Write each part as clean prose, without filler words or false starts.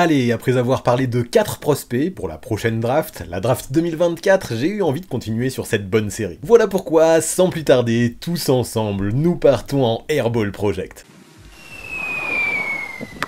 Allez, après avoir parlé de 4 prospects pour la prochaine draft, la draft 2024, j'ai eu envie de continuer sur cette bonne série. Voilà pourquoi, sans plus tarder, tous ensemble, nous partons en Airball Project.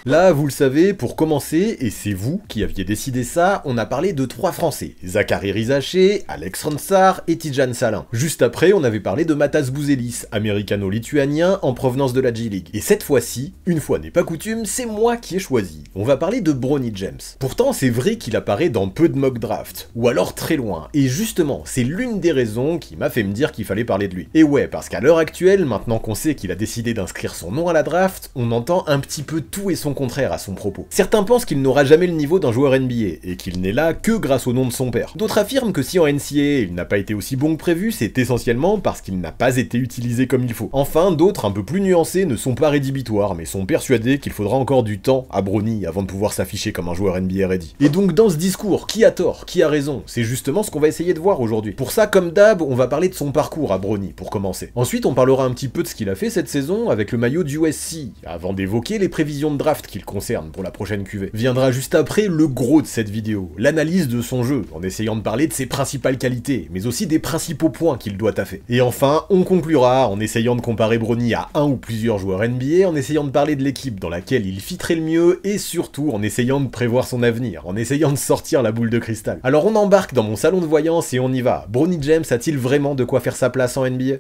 Là, vous le savez, pour commencer, et c'est vous qui aviez décidé ça, on a parlé de 3 Français, Zachary Rizaché, Alex Ronsar et Tidjane Salin. Juste après, on avait parlé de Matas Bouzelis, américano-lituanien en provenance de la G-League. Et cette fois-ci, une fois n'est pas coutume, c'est moi qui ai choisi. On va parler de Bronny James. Pourtant, c'est vrai qu'il apparaît dans peu de mock drafts, ou alors très loin, et justement, c'est l'une des raisons qui m'a fait me dire qu'il fallait parler de lui. Et ouais, parce qu'à l'heure actuelle, maintenant qu'on sait qu'il a décidé d'inscrire son nom à la draft, on entend un petit peu tout et son contraire à son propos. Certains pensent qu'il n'aura jamais le niveau d'un joueur NBA, et qu'il n'est là que grâce au nom de son père. D'autres affirment que si en NCAA il n'a pas été aussi bon que prévu, c'est essentiellement parce qu'il n'a pas été utilisé comme il faut. Enfin, d'autres, un peu plus nuancés, ne sont pas rédhibitoires, mais sont persuadés qu'il faudra encore du temps à Bronny avant de pouvoir s'afficher comme un joueur NBA ready. Et donc dans ce discours, qui a tort, qui a raison, c'est justement ce qu'on va essayer de voir aujourd'hui. Pour ça, comme d'hab, on va parler de son parcours à Bronny, pour commencer. Ensuite, on parlera un petit peu de ce qu'il a fait cette saison avec le maillot du USC, avant d'évoquer les prévisions de draft qu'il concerne pour la prochaine QV. Viendra juste après le gros de cette vidéo, l'analyse de son jeu, en essayant de parler de ses principales qualités, mais aussi des principaux points qu'il doit taffer. Et enfin, on conclura en essayant de comparer Bronny à un ou plusieurs joueurs NBA, en essayant de parler de l'équipe dans laquelle il fitterait le mieux, et surtout en essayant de prévoir son avenir, en essayant de sortir la boule de cristal. Alors on embarque dans mon salon de voyance et on y va. Bronny James a-t-il vraiment de quoi faire sa place en NBA ?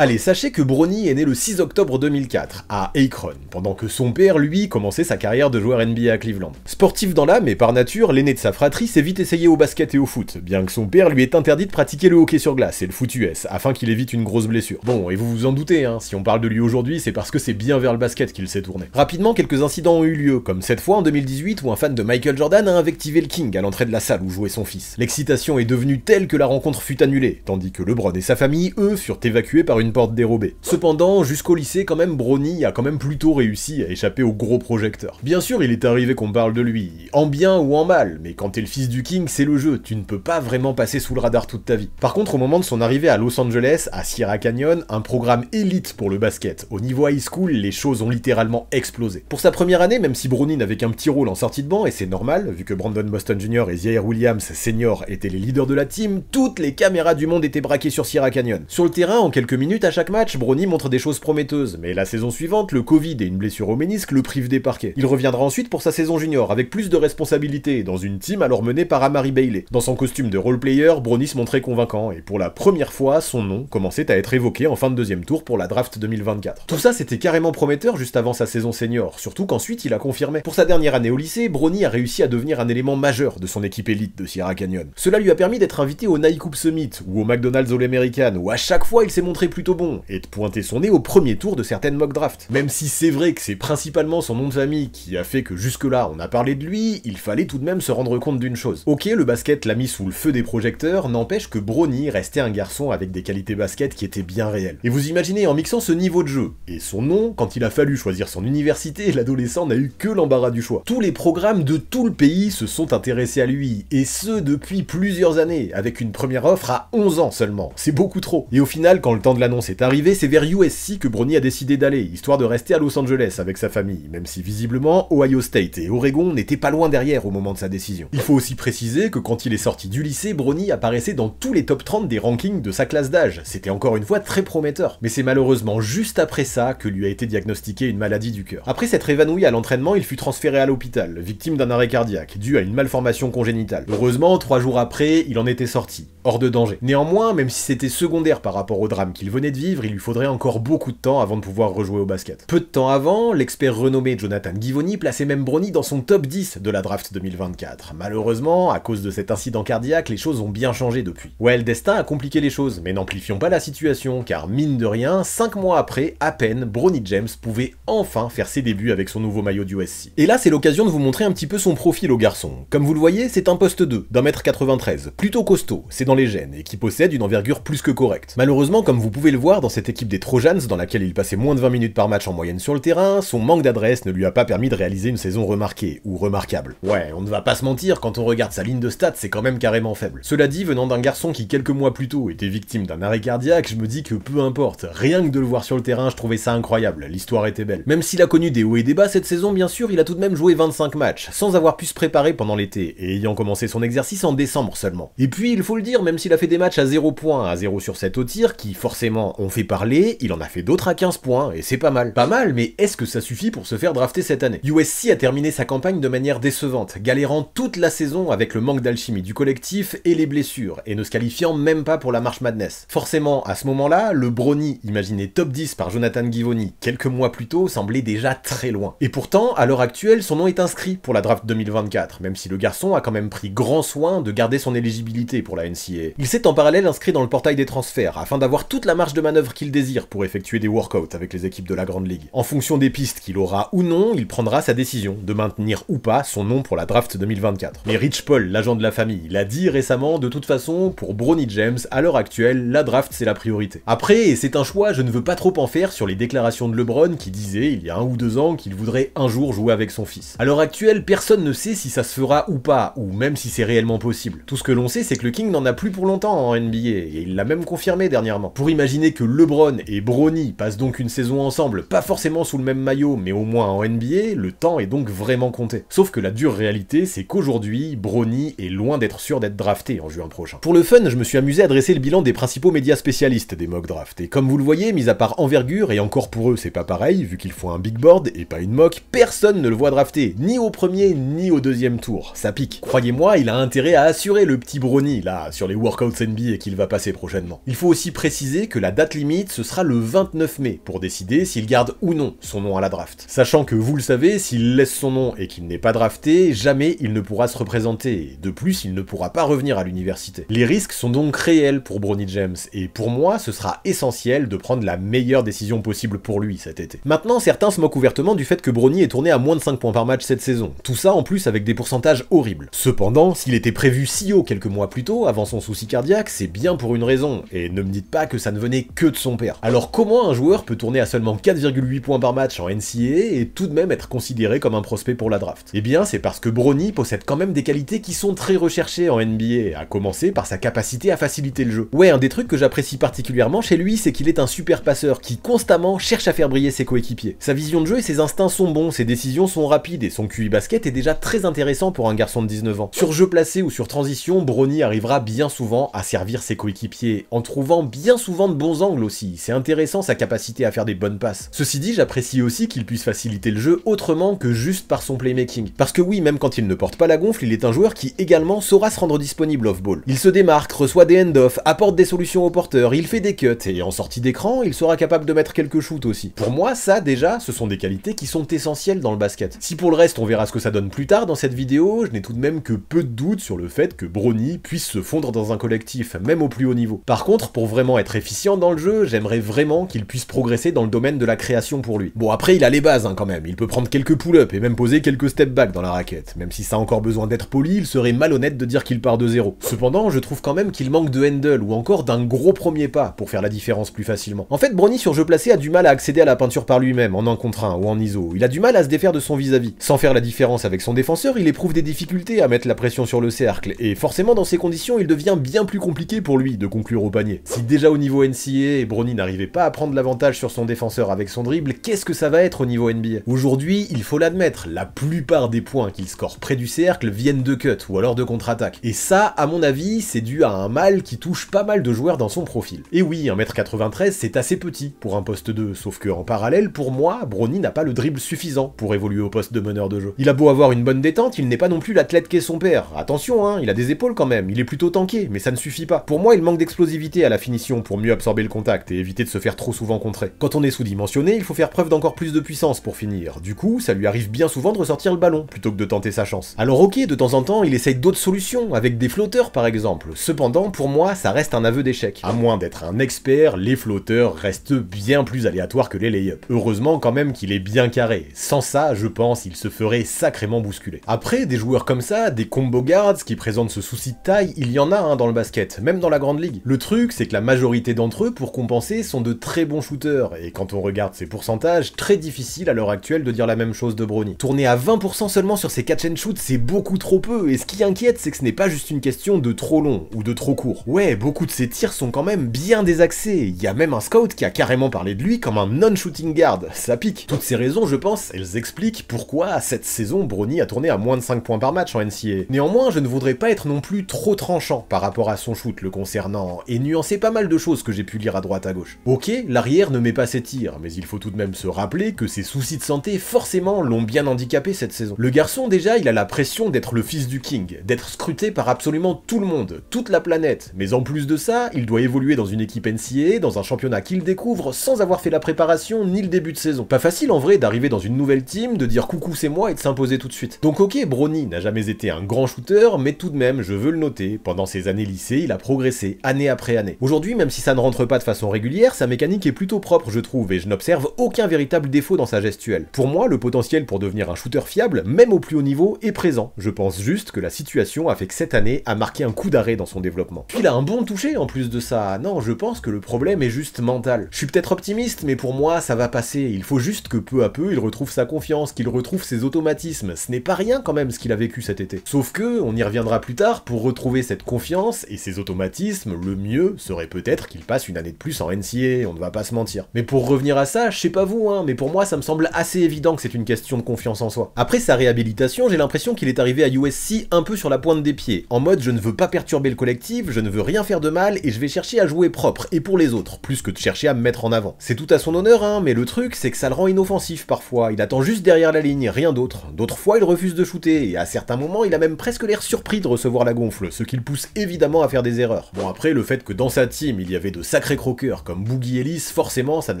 Allez, sachez que Bronny est né le 6 octobre 2004, à Akron, pendant que son père, lui, commençait sa carrière de joueur NBA à Cleveland. Sportif dans l'âme et par nature, l'aîné de sa fratrie s'est vite essayé au basket et au foot, bien que son père lui ait interdit de pratiquer le hockey sur glace et le foot US, afin qu'il évite une grosse blessure. Bon, et vous vous en doutez, hein, si on parle de lui aujourd'hui, c'est parce que c'est bien vers le basket qu'il s'est tourné. Rapidement, quelques incidents ont eu lieu, comme cette fois en 2018 où un fan de Michael Jordan a invectivé le King à l'entrée de la salle où jouait son fils. L'excitation est devenue telle que la rencontre fut annulée, tandis que LeBron et sa famille, eux, furent évacués par une porte dérobée. Cependant, jusqu'au lycée, quand même, Bronny a quand même plutôt réussi à échapper aux gros projecteurs. Bien sûr, il est arrivé qu'on parle de lui, en bien ou en mal, mais quand t'es le fils du King, c'est le jeu, tu ne peux pas vraiment passer sous le radar toute ta vie. Par contre, au moment de son arrivée à Los Angeles, à Sierra Canyon, un programme élite pour le basket, au niveau high school, les choses ont littéralement explosé. Pour sa première année, même si Bronny n'avait qu'un petit rôle en sortie de banc, et c'est normal, vu que Brandon Boston Jr. et Zaire Williams Sr. étaient les leaders de la team, toutes les caméras du monde étaient braquées sur Sierra Canyon. Sur le terrain, en quelques minutes à chaque match, Bronny montre des choses prometteuses, mais la saison suivante, le Covid et une blessure au ménisque le privent des parquets. Il reviendra ensuite pour sa saison junior, avec plus de responsabilités, dans une team alors menée par Amari Bailey. Dans son costume de role-player, Bronny se montrait convaincant, et pour la première fois, son nom commençait à être évoqué en fin de deuxième tour pour la draft 2024. Tout ça, c'était carrément prometteur juste avant sa saison senior, surtout qu'ensuite il a confirmé. Pour sa dernière année au lycée, Bronny a réussi à devenir un élément majeur de son équipe élite de Sierra Canyon. Cela lui a permis d'être invité au Nike Hoop Summit, ou au McDonald's All-American, où à chaque fois il s'est montré plutôt bon, et de pointer son nez au premier tour de certaines mock drafts. Même si c'est vrai que c'est principalement son nom de famille qui a fait que jusque-là on a parlé de lui, il fallait tout de même se rendre compte d'une chose. Ok, le basket l'a mis sous le feu des projecteurs, n'empêche que Bronny restait un garçon avec des qualités basket qui étaient bien réelles. Et vous imaginez, en mixant ce niveau de jeu et son nom, quand il a fallu choisir son université, l'adolescent n'a eu que l'embarras du choix. Tous les programmes de tout le pays se sont intéressés à lui, et ce depuis plusieurs années, avec une première offre à 11 ans seulement. C'est beaucoup trop. Et au final, quand le temps de l'annonce est arrivé, c'est vers USC que Bronny a décidé d'aller, histoire de rester à Los Angeles avec sa famille, même si visiblement Ohio State et Oregon n'étaient pas loin derrière au moment de sa décision. Il faut aussi préciser que quand il est sorti du lycée, Bronny apparaissait dans tous les top 30 des rankings de sa classe d'âge, c'était encore une fois très prometteur. Mais c'est malheureusement juste après ça que lui a été diagnostiqué une maladie du cœur. Après s'être évanoui à l'entraînement, il fut transféré à l'hôpital, victime d'un arrêt cardiaque, dû à une malformation congénitale. Heureusement, 3 jours après, il en était sorti, hors de danger. Néanmoins, même si c'était secondaire par rapport au drame qu'il venait de vivre, il lui faudrait encore beaucoup de temps avant de pouvoir rejouer au basket. Peu de temps avant, l'expert renommé Jonathan Givony plaçait même Bronny dans son top 10 de la draft 2024. Malheureusement, à cause de cet incident cardiaque, les choses ont bien changé depuis. Ouais, le destin a compliqué les choses, mais n'amplifions pas la situation, car mine de rien, 5 mois après, à peine, Bronny James pouvait enfin faire ses débuts avec son nouveau maillot d'USC. Et là, c'est l'occasion de vous montrer un petit peu son profil au garçon. Comme vous le voyez, c'est un poste 2, d'1m93, plutôt costaud, c'est dans les gènes, et qui possède une envergure plus que correcte. Malheureusement, comme vous pouvez le le voir, dans cette équipe des Trojans, dans laquelle il passait moins de 20 minutes par match en moyenne sur le terrain, son manque d'adresse ne lui a pas permis de réaliser une saison remarquée, ou remarquable. Ouais, on ne va pas se mentir, quand on regarde sa ligne de stats, c'est quand même carrément faible. Cela dit, venant d'un garçon qui quelques mois plus tôt était victime d'un arrêt cardiaque, je me dis que peu importe, rien que de le voir sur le terrain, je trouvais ça incroyable, l'histoire était belle. Même s'il a connu des hauts et des bas cette saison, bien sûr, il a tout de même joué 25 matchs, sans avoir pu se préparer pendant l'été, et ayant commencé son exercice en décembre seulement. Et puis, il faut le dire, même s'il a fait des matchs à 0 points, à 0 sur 7 au tir, qui forcément ont fait parler, il en a fait d'autres à 15 points, et c'est pas mal. Pas mal, mais est-ce que ça suffit pour se faire drafter cette année? USC a terminé sa campagne de manière décevante, galérant toute la saison avec le manque d'alchimie du collectif et les blessures, et ne se qualifiant même pas pour la March Madness. Forcément, à ce moment-là, le Bronny, imaginé top 10 par Jonathan Givony quelques mois plus tôt, semblait déjà très loin. Et pourtant, à l'heure actuelle, son nom est inscrit pour la draft 2024, même si le garçon a quand même pris grand soin de garder son éligibilité pour la NCAA. Il s'est en parallèle inscrit dans le portail des transferts, afin d'avoir toute la marge de manœuvre qu'il désire pour effectuer des workouts avec les équipes de la Grande Ligue. En fonction des pistes qu'il aura ou non, il prendra sa décision de maintenir ou pas son nom pour la draft 2024. Mais Rich Paul, l'agent de la famille, l'a dit récemment, de toute façon, pour Bronny James, à l'heure actuelle, la draft c'est la priorité. Après, et c'est un choix, je ne veux pas trop en faire sur les déclarations de LeBron qui disait, il y a 1 ou 2 ans, qu'il voudrait un jour jouer avec son fils. À l'heure actuelle, personne ne sait si ça se fera ou pas, ou même si c'est réellement possible. Tout ce que l'on sait, c'est que le King n'en a plus pour longtemps en NBA, et il l'a même confirmé dernièrement. Pour imaginer que LeBron et Bronny passent donc une saison ensemble, pas forcément sous le même maillot, mais au moins en NBA, le temps est donc vraiment compté. Sauf que la dure réalité, c'est qu'aujourd'hui, Bronny est loin d'être sûr d'être drafté en juin prochain. Pour le fun, je me suis amusé à dresser le bilan des principaux médias spécialistes des mock drafts, et comme vous le voyez, mis à part envergure, et encore pour eux c'est pas pareil, vu qu'ils font un big board et pas une mock, personne ne le voit drafté, ni au premier ni au deuxième tour. Ça pique. Croyez-moi, il a intérêt à assurer le petit Bronny, là, sur les workouts NBA qu'il va passer prochainement. Il faut aussi préciser que la date limite, ce sera le 29 mai, pour décider s'il garde ou non son nom à la draft. Sachant que, vous le savez, s'il laisse son nom et qu'il n'est pas drafté, jamais il ne pourra se représenter, de plus, il ne pourra pas revenir à l'université. Les risques sont donc réels pour Bronny James, et pour moi, ce sera essentiel de prendre la meilleure décision possible pour lui cet été. Maintenant, certains se moquent ouvertement du fait que Bronny est tourné à moins de 5 points par match cette saison. Tout ça en plus avec des pourcentages horribles. Cependant, s'il était prévu si haut quelques mois plus tôt, avant son souci cardiaque, c'est bien pour une raison, et ne me dites pas que ça ne venait que de son père. Alors comment un joueur peut tourner à seulement 4,8 points par match en NCAA et tout de même être considéré comme un prospect pour la draft? Eh bien, c'est parce que Bronny possède quand même des qualités qui sont très recherchées en NBA, à commencer par sa capacité à faciliter le jeu. Ouais, un des trucs que j'apprécie particulièrement chez lui, c'est qu'il est un super passeur qui constamment cherche à faire briller ses coéquipiers. Sa vision de jeu et ses instincts sont bons, ses décisions sont rapides et son QI basket est déjà très intéressant pour un garçon de 19 ans. Sur jeu placé ou sur transition, Bronny arrivera bien souvent à servir ses coéquipiers, en trouvant bien souvent de bons angles aussi. C'est intéressant sa capacité à faire des bonnes passes. Ceci dit, j'apprécie aussi qu'il puisse faciliter le jeu autrement que juste par son playmaking. Parce que oui, même quand il ne porte pas la gonfle, il est un joueur qui également saura se rendre disponible off-ball. Il se démarque, reçoit des end-off, apporte des solutions aux porteurs, il fait des cuts, et en sortie d'écran, il sera capable de mettre quelques shoots aussi. Pour moi, ça déjà, ce sont des qualités qui sont essentielles dans le basket. Si pour le reste, on verra ce que ça donne plus tard dans cette vidéo, je n'ai tout de même que peu de doutes sur le fait que Bronny puisse se fondre dans un collectif, même au plus haut niveau. Par contre, pour vraiment être efficient dans le jeu, j'aimerais vraiment qu'il puisse progresser dans le domaine de la création pour lui. Bon, après, il a les bases quand même, il peut prendre quelques pull-ups et même poser quelques step-back dans la raquette. Même si ça a encore besoin d'être poli, il serait malhonnête de dire qu'il part de zéro. Cependant, je trouve quand même qu'il manque de handle ou encore d'un gros premier pas pour faire la différence plus facilement. En fait, Bronny sur jeu placé a du mal à accéder à la peinture par lui-même, en 1 contre 1 ou en ISO. Il a du mal à se défaire de son vis-à-vis. Sans faire la différence avec son défenseur, il éprouve des difficultés à mettre la pression sur le cercle, et forcément dans ces conditions, il devient bien plus compliqué pour lui de conclure au panier. Si déjà au niveau NCAA, Bronny n'arrivait pas à prendre l'avantage sur son défenseur avec son dribble, qu'est-ce que ça va être au niveau NBA? Aujourd'hui, il faut l'admettre, la plupart des points qu'il score près du cercle viennent de cuts, ou alors de contre-attaque. Et ça, à mon avis, c'est dû à un mal qui touche pas mal de joueurs dans son profil. Et oui, 1m93, c'est assez petit pour un poste 2, sauf que en parallèle, pour moi, Bronny n'a pas le dribble suffisant pour évoluer au poste de meneur de jeu. Il a beau avoir une bonne détente, il n'est pas non plus l'athlète qu'est son père. Attention, hein, il a des épaules quand même, il est plutôt tanké, mais ça ne suffit pas. Pour moi, il manque d'explosivité à la finition pour mieux absorber le contact et éviter de se faire trop souvent contrer. Quand on est sous-dimensionné, il faut faire preuve d'encore plus de puissance pour finir. Du coup, ça lui arrive bien souvent de ressortir le ballon, plutôt que de tenter sa chance. Alors ok, de temps en temps, il essaye d'autres solutions, avec des flotteurs par exemple. Cependant, pour moi, ça reste un aveu d'échec. À moins d'être un expert, les flotteurs restent bien plus aléatoires que les lay-ups. Heureusement quand même qu'il est bien carré. Sans ça, je pense, il se ferait sacrément bousculer. Après, des joueurs comme ça, des combo guards qui présentent ce souci de taille, il y en a dans le basket, même dans la grande ligue. Le truc, c'est que la majorité d'entre d'entre eux, pour compenser, sont de très bons shooters, et quand on regarde ses pourcentages, très difficile à l'heure actuelle de dire la même chose de Bronny. Tourner à 20% seulement sur ses catch and shoot, c'est beaucoup trop peu, et ce qui inquiète, c'est que ce n'est pas juste une question de trop long, ou de trop court. Ouais, beaucoup de ses tirs sont quand même bien désaxés, il y a même un scout qui a carrément parlé de lui comme un non-shooting guard, ça pique. Toutes ces raisons, je pense, elles expliquent pourquoi, cette saison, Bronny a tourné à moins de 5 points par match en NCAA. Néanmoins, je ne voudrais pas être non plus trop tranchant par rapport à son shoot le concernant, et nuancer pas mal de choses que j'ai pu lire à droite à gauche. Ok, l'arrière ne met pas ses tirs, mais il faut tout de même se rappeler que ses soucis de santé forcément l'ont bien handicapé cette saison. Le garçon déjà, il a la pression d'être le fils du King, d'être scruté par absolument tout le monde, toute la planète, mais en plus de ça, il doit évoluer dans une équipe NCAA, dans un championnat qu'il découvre sans avoir fait la préparation ni le début de saison. Pas facile en vrai d'arriver dans une nouvelle team, de dire coucou c'est moi et de s'imposer tout de suite. Donc ok, Bronny n'a jamais été un grand shooter, mais tout de même, je veux le noter, pendant ses années lycée, il a progressé année après année. Aujourd'hui, même si ça ne rentre pas de façon régulière, sa mécanique est plutôt propre je trouve, et je n'observe aucun véritable défaut dans sa gestuelle. Pour moi, le potentiel pour devenir un shooter fiable, même au plus haut niveau, est présent. Je pense juste que la situation a fait que cette année a marqué un coup d'arrêt dans son développement. Puis il a un bon toucher en plus de ça. Non, je pense que le problème est juste mental. Je suis peut-être optimiste, mais pour moi, ça va passer. Il faut juste que peu à peu, il retrouve sa confiance, qu'il retrouve ses automatismes. Ce n'est pas rien quand même ce qu'il a vécu cet été. Sauf que, on y reviendra plus tard, pour retrouver cette confiance et ses automatismes, le mieux serait peut-être qu'il passe une année de plus en NCAA, on ne va pas se mentir. Mais pour revenir à ça, je sais pas vous, mais pour moi ça me semble assez évident que c'est une question de confiance en soi. Après sa réhabilitation, j'ai l'impression qu'il est arrivé à USC un peu sur la pointe des pieds, en mode je ne veux pas perturber le collectif, je ne veux rien faire de mal et je vais chercher à jouer propre, et pour les autres, plus que de chercher à me mettre en avant. C'est tout à son honneur, mais le truc c'est que ça le rend inoffensif parfois, il attend juste derrière la ligne, rien d'autre. D'autres fois il refuse de shooter, et à certains moments il a même presque l'air surpris de recevoir la gonfle, ce qui le pousse évidemment à faire des erreurs. Bon après, le fait que dans sa team il y avait de sacrés croqueurs comme Boogie Ellis, forcément ça ne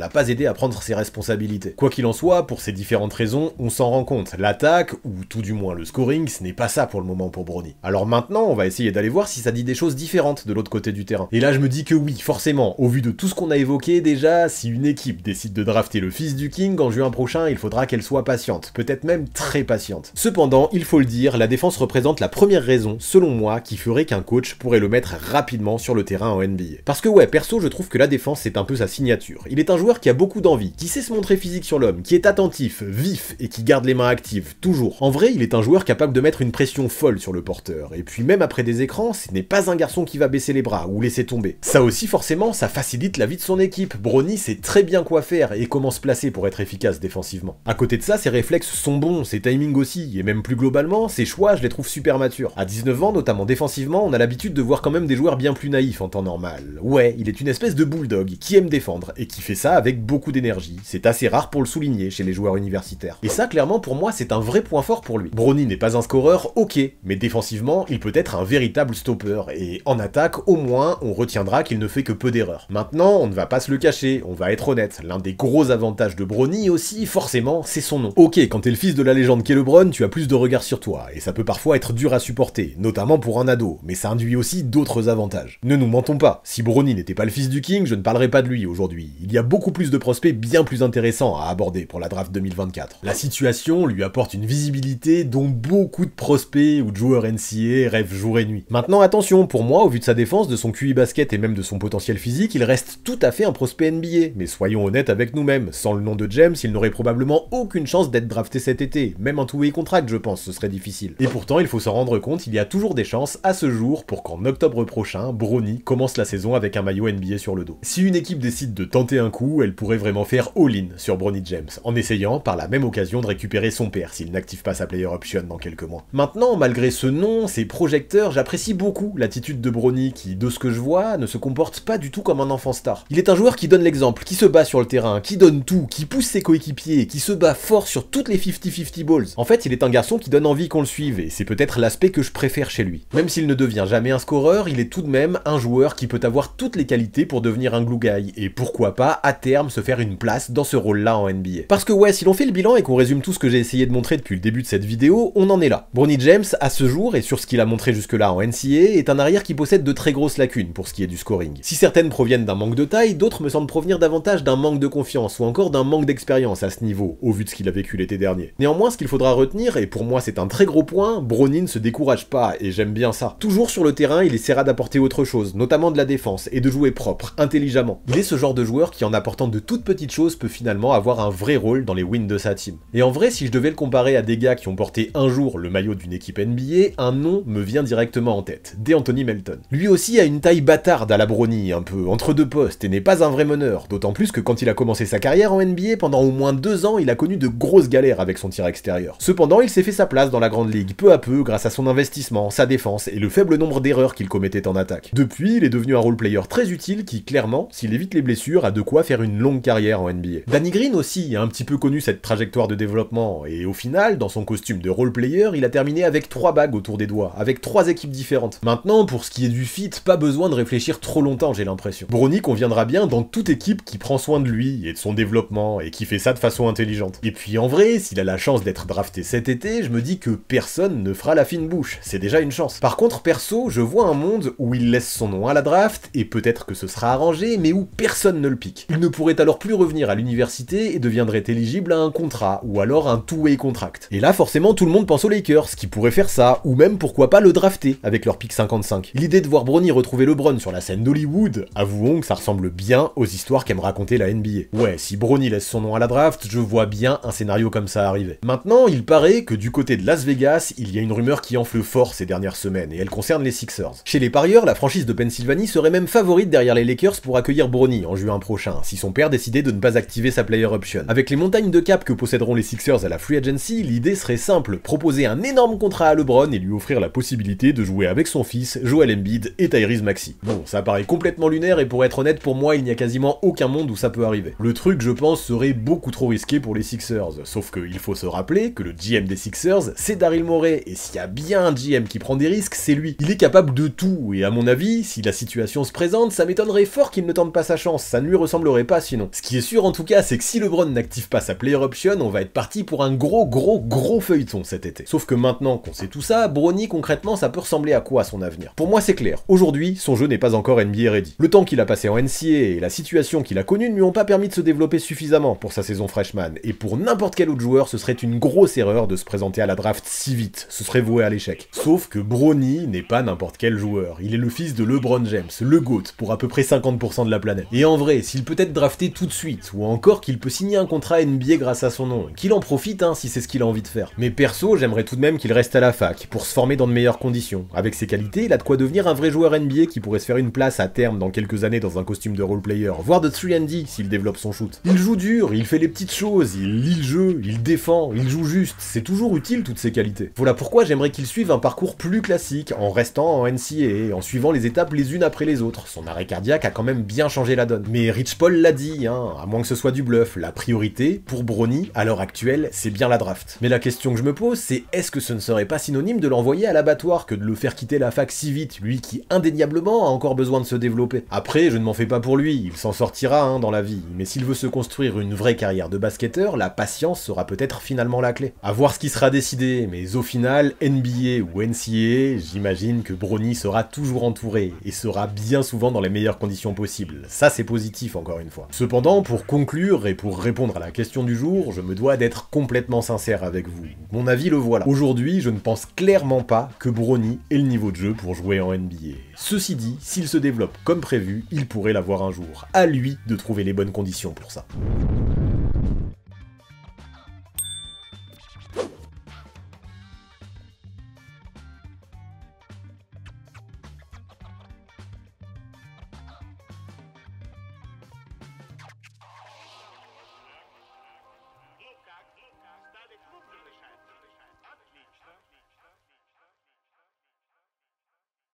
l'a pas aidé à prendre ses responsabilités. Quoi qu'il en soit, pour ces différentes raisons, on s'en rend compte, l'attaque, ou tout du moins le scoring, ce n'est pas ça pour le moment pour Bronny. Alors maintenant, on va essayer d'aller voir si ça dit des choses différentes de l'autre côté du terrain. Et là je me dis que oui, forcément, au vu de tout ce qu'on a évoqué déjà, si une équipe décide de drafter le fils du King en juin prochain, il faudra qu'elle soit patiente, peut-être même très patiente. Cependant, il faut le dire, la défense représente la première raison, selon moi, qui ferait qu'un coach pourrait le mettre rapidement sur le terrain en NBA. Parce que ouais, perso, je trouve que la défense c'est un peu sa signature. Il est un joueur qui a beaucoup d'envie, qui sait se montrer physique sur l'homme, qui est attentif, vif et qui garde les mains actives, toujours. En vrai, il est un joueur capable de mettre une pression folle sur le porteur, et puis même après des écrans, ce n'est pas un garçon qui va baisser les bras ou laisser tomber. Ça aussi forcément, ça facilite la vie de son équipe. Bronny sait très bien quoi faire et comment se placer pour être efficace défensivement. À côté de ça, ses réflexes sont bons, ses timings aussi, et même plus globalement, ses choix, je les trouve super matures. À 19 ans, notamment défensivement, on a l'habitude de voir quand même des joueurs bien plus naïfs en temps normal. Ouais, il est une espèce de bulldog qui aime défendre et qui fait ça avec beaucoup d'énergie. C'est assez rare pour le souligner chez les joueurs universitaires. Et ça, clairement, pour moi, c'est un vrai point fort pour lui. Bronny n'est pas un scoreur, ok, mais défensivement, il peut être un véritable stopper, et en attaque, au moins, on retiendra qu'il ne fait que peu d'erreurs. Maintenant, on ne va pas se le cacher, on va être honnête, l'un des gros avantages de Bronny aussi, forcément, c'est son nom. Ok, quand t'es le fils de la légende qu'est LeBron, tu as plus de regard sur toi, et ça peut parfois être dur à supporter, notamment pour un ado, mais ça induit aussi d'autres avantages. Ne nous mentons pas, si Bronny n'était pas le fils du King, je ne parlerais pas de lui aujourd'hui. Il y a beaucoup plus de prospects bien plus intéressants à aborder pour la draft 2024. La situation lui apporte une visibilité dont beaucoup de prospects ou de joueurs NCAA rêvent jour et nuit. Maintenant attention, pour moi, au vu de sa défense, de son QI basket et même de son potentiel physique, il reste tout à fait un prospect NBA, mais soyons honnêtes avec nous-mêmes, sans le nom de James, il n'aurait probablement aucune chance d'être drafté cet été, même un two-way contract je pense, ce serait difficile. Et pourtant, il faut s'en rendre compte, il y a toujours des chances à ce jour pour qu'en octobre prochain, Bronny commence la saison avec un maillot NBA sur le dos. Si une équipe décide de tenter un coup, elle pourrait vraiment faire all-in sur Bronny James, en essayant par la même occasion de récupérer son père s'il n'active pas sa player option dans quelques mois. Maintenant, malgré ce nom, ces projecteurs, j'apprécie beaucoup l'attitude de Bronny qui, de ce que je vois, ne se comporte pas du tout comme un enfant star. Il est un joueur qui donne l'exemple, qui se bat sur le terrain, qui donne tout, qui pousse ses coéquipiers, qui se bat fort sur toutes les 50-50 balls. En fait, il est un garçon qui donne envie qu'on le suive, et c'est peut-être l'aspect que je préfère chez lui. Même s'il ne devient jamais un scoreur, il est tout de même un joueur qui peut avoir toutes les qualités pour devenir un glue guy, et pourquoi pas, à terme, se faire une place dans ce rôle-là en NBA. Parce que ouais, si l'on fait le bilan et qu'on résume tout ce que j'ai essayé de montrer depuis le début de cette vidéo, on en est là. Bronny James, à ce jour, et sur ce qu'il a montré jusque-là en NCAA, est un arrière qui possède de très grosses lacunes pour ce qui est du scoring. Si certaines proviennent d'un manque de taille, d'autres me semblent provenir davantage d'un manque de confiance, ou encore d'un manque d'expérience à ce niveau, au vu de ce qu'il a vécu l'été dernier. Néanmoins, ce qu'il faudra retenir, et pour moi c'est un très gros point, Bronny ne se décourage pas, et j'aime bien ça. Toujours sur le terrain, il essaiera d'apporter autre chose, notamment de la défense, et de jouer propre. propre, intelligemment. Il est ce genre de joueur qui, en apportant de toutes petites choses, peut finalement avoir un vrai rôle dans les wins de sa team. Et en vrai, si je devais le comparer à des gars qui ont porté un jour le maillot d'une équipe NBA, un nom me vient directement en tête, D'Anthony Melton. Lui aussi a une taille bâtarde à la Bronny, un peu entre deux postes, et n'est pas un vrai meneur, d'autant plus que quand il a commencé sa carrière en NBA, pendant au moins 2 ans, il a connu de grosses galères avec son tir extérieur. Cependant, il s'est fait sa place dans la grande ligue, peu à peu, grâce à son investissement, sa défense, et le faible nombre d'erreurs qu'il commettait en attaque. Depuis, il est devenu un role-player très utile qui, clairement, s'il évite les blessures, a de quoi faire une longue carrière en NBA. Danny Green aussi a un petit peu connu cette trajectoire de développement, et au final, dans son costume de role-player, il a terminé avec 3 bagues autour des doigts, avec 3 équipes différentes. Maintenant, pour ce qui est du fit, pas besoin de réfléchir trop longtemps, j'ai l'impression. Bronny conviendra bien dans toute équipe qui prend soin de lui et de son développement, et qui fait ça de façon intelligente. Et puis en vrai, s'il a la chance d'être drafté cet été, je me dis que personne ne fera la fine bouche, c'est déjà une chance. Par contre, perso, je vois un monde où il laisse son nom à la draft, et peut-être que ce sera arrangé, mais où personne ne le pique. Il ne pourrait alors plus revenir à l'université et deviendrait éligible à un contrat, ou alors un two-way contract. Et là, forcément, tout le monde pense aux Lakers, qui pourraient faire ça, ou même pourquoi pas le drafter, avec leur pick 55. L'idée de voir Bronny retrouver LeBron sur la scène d'Hollywood, avouons que ça ressemble bien aux histoires qu'aime raconter la NBA. Ouais, si Bronny laisse son nom à la draft, je vois bien un scénario comme ça arriver. Maintenant, il paraît que du côté de Las Vegas, il y a une rumeur qui enfle fort ces dernières semaines, et elle concerne les Sixers. Chez les parieurs, la franchise de Pennsylvanie serait même favorite derrière les Lakers pour accueillir Bronny en juin prochain, si son père décidait de ne pas activer sa player option. Avec les montagnes de cap que posséderont les Sixers à la free agency, l'idée serait simple, proposer un énorme contrat à LeBron et lui offrir la possibilité de jouer avec son fils, Joel Embiid et Tyrese Maxey. Bon, ça paraît complètement lunaire et pour être honnête, pour moi, il n'y a quasiment aucun monde où ça peut arriver. Le truc, je pense, serait beaucoup trop risqué pour les Sixers, sauf qu'il faut se rappeler que le GM des Sixers, c'est Daryl Morey, et s'il y a bien un GM qui prend des risques, c'est lui. Il est capable de tout, et à mon avis, si la situation se présente, ça m'étonnerait fort qu'il ne tente pas sa chance, ça ne lui ressemblerait pas sinon. Ce qui est sûr en tout cas, c'est que si LeBron n'active pas sa player option, on va être parti pour un gros feuilleton cet été. Sauf que maintenant qu'on sait tout ça, Bronny concrètement ça peut ressembler à quoi à son avenir? Pour moi c'est clair, aujourd'hui son jeu n'est pas encore NBA ready. Le temps qu'il a passé en NCAA et la situation qu'il a connue ne lui ont pas permis de se développer suffisamment pour sa saison freshman, et pour n'importe quel autre joueur ce serait une grosse erreur de se présenter à la draft si vite, ce serait voué à l'échec. Sauf que Bronny n'est pas n'importe quel joueur, il est le fils de LeBron James, le GOAT, pour à peu près 50% de la planète. Et en vrai, s'il peut être drafté tout de suite, ou encore qu'il peut signer un contrat NBA grâce à son nom, qu'il en profite si c'est ce qu'il a envie de faire. Mais perso, j'aimerais tout de même qu'il reste à la fac, pour se former dans de meilleures conditions. Avec ses qualités, il a de quoi devenir un vrai joueur NBA qui pourrait se faire une place à terme dans quelques années dans un costume de role-player, voire de 3&D s'il développe son shoot. Il joue dur, il fait les petites choses, il lit le jeu, il défend, il joue juste, c'est toujours utile toutes ces qualités. Voilà pourquoi j'aimerais qu'il suive un parcours plus classique, en restant en NCAA, en suivant les étapes les unes après les autres. Son arrêt cardiaque a quand même bien changé la donne. Mais Rich Paul l'a dit, à moins que ce soit du bluff, la priorité, pour Bronny, à l'heure actuelle, c'est bien la draft. Mais la question que je me pose, c'est est-ce que ce ne serait pas synonyme de l'envoyer à l'abattoir que de le faire quitter la fac si vite, lui qui indéniablement a encore besoin de se développer? Après, je ne m'en fais pas pour lui, il s'en sortira dans la vie, mais s'il veut se construire une vraie carrière de basketteur, la patience sera peut-être finalement la clé. À voir ce qui sera décidé, mais au final, NBA ou NCAA, j'imagine que Bronny sera toujours entouré, et sera bien souvent dans les meilleures conditions possibles. Ça c'est positif encore une fois. Cependant, pour conclure et pour répondre à la question du jour, je me dois d'être complètement sincère avec vous. Mon avis le voilà. Aujourd'hui, je ne pense clairement pas que Bronny ait le niveau de jeu pour jouer en NBA. Ceci dit, s'il se développe comme prévu, il pourrait l'avoir un jour. À lui de trouver les bonnes conditions pour ça.